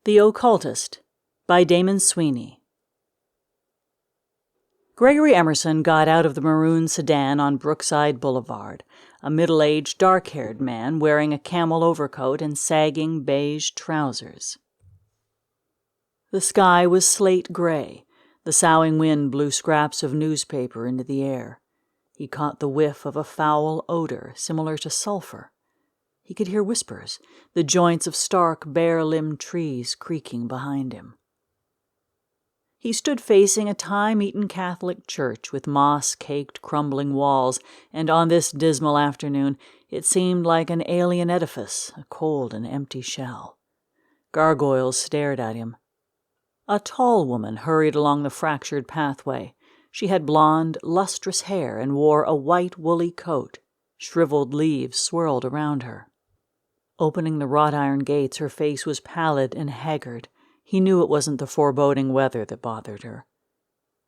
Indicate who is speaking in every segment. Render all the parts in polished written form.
Speaker 1: The Occultist by Damon Sweeney. Gregory Emerson got out of the maroon sedan on Brookside Boulevard, a middle-aged, dark-haired man wearing a camel overcoat and sagging beige trousers. The sky was slate gray. The soughing wind blew scraps of newspaper into the air. He caught the whiff of a foul odor similar to sulfur. He could hear whispers, the joints of stark, bare-limbed trees creaking behind him. He stood facing a time-eaten Catholic church with moss-caked, crumbling walls, and on this dismal afternoon it seemed like an alien edifice, a cold and empty shell. Gargoyles stared at him. A tall woman hurried along the fractured pathway. She had blonde, lustrous hair and wore a white woolly coat. Shriveled leaves swirled around her. Opening the wrought-iron gates, her face was pallid and haggard. He knew it wasn't the foreboding weather that bothered her.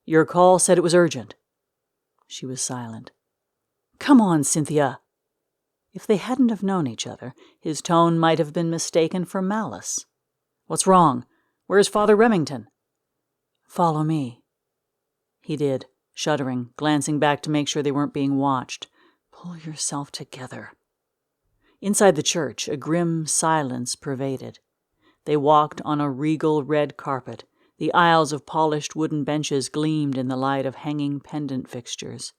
Speaker 1: "Your call said it was urgent." She was silent. "Come on, Cynthia." If they hadn't have known each other, his tone might have been mistaken for malice. "What's wrong? Where's Father Remington?" "Follow me." He did, shuddering, glancing back to make sure they weren't being watched. "Pull yourself together." Inside the church, a grim silence pervaded. They walked on a regal red carpet. The aisles of polished wooden benches gleamed in the light of hanging pendant fixtures.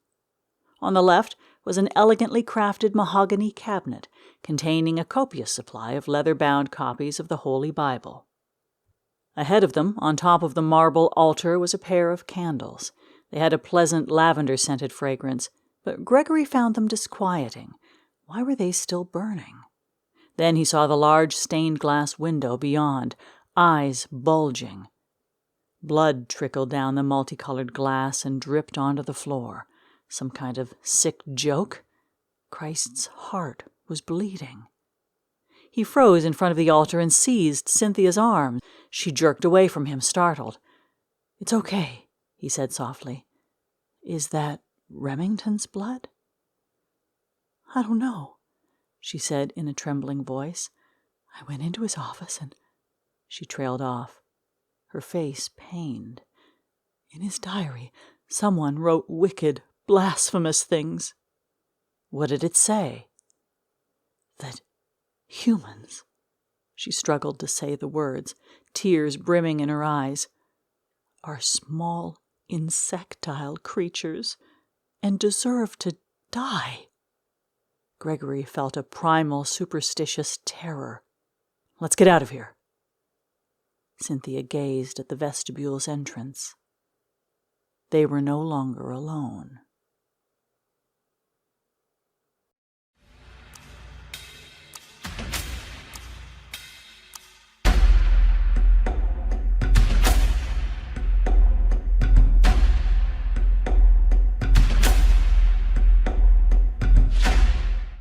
Speaker 1: On the left was an elegantly crafted mahogany cabinet containing a copious supply of leather-bound copies of the Holy Bible. Ahead of them, on top of the marble altar, was a pair of candles. They had a pleasant lavender-scented fragrance, but Gregory found them disquieting. Why were they still burning? Then he saw the large stained-glass window beyond, eyes bulging. Blood trickled down the multicolored glass and dripped onto the floor. Some kind of sick joke? Christ's heart was bleeding. He froze in front of the altar and seized Cynthia's arm. She jerked away from him, startled. "It's okay," he said softly. "Is that Remington's blood?" "I don't know," she said in a trembling voice. "I went into his office and—" She trailed off. Her face pained. "In his diary, someone wrote wicked, blasphemous things." "What did it say?" "That humans," she struggled to say the words, tears brimming in her eyes, "are small, insectile creatures and deserve to die." Gregory felt a primal, superstitious terror. "Let's get out of here." Cynthia gazed at the vestibule's entrance. They were no longer alone.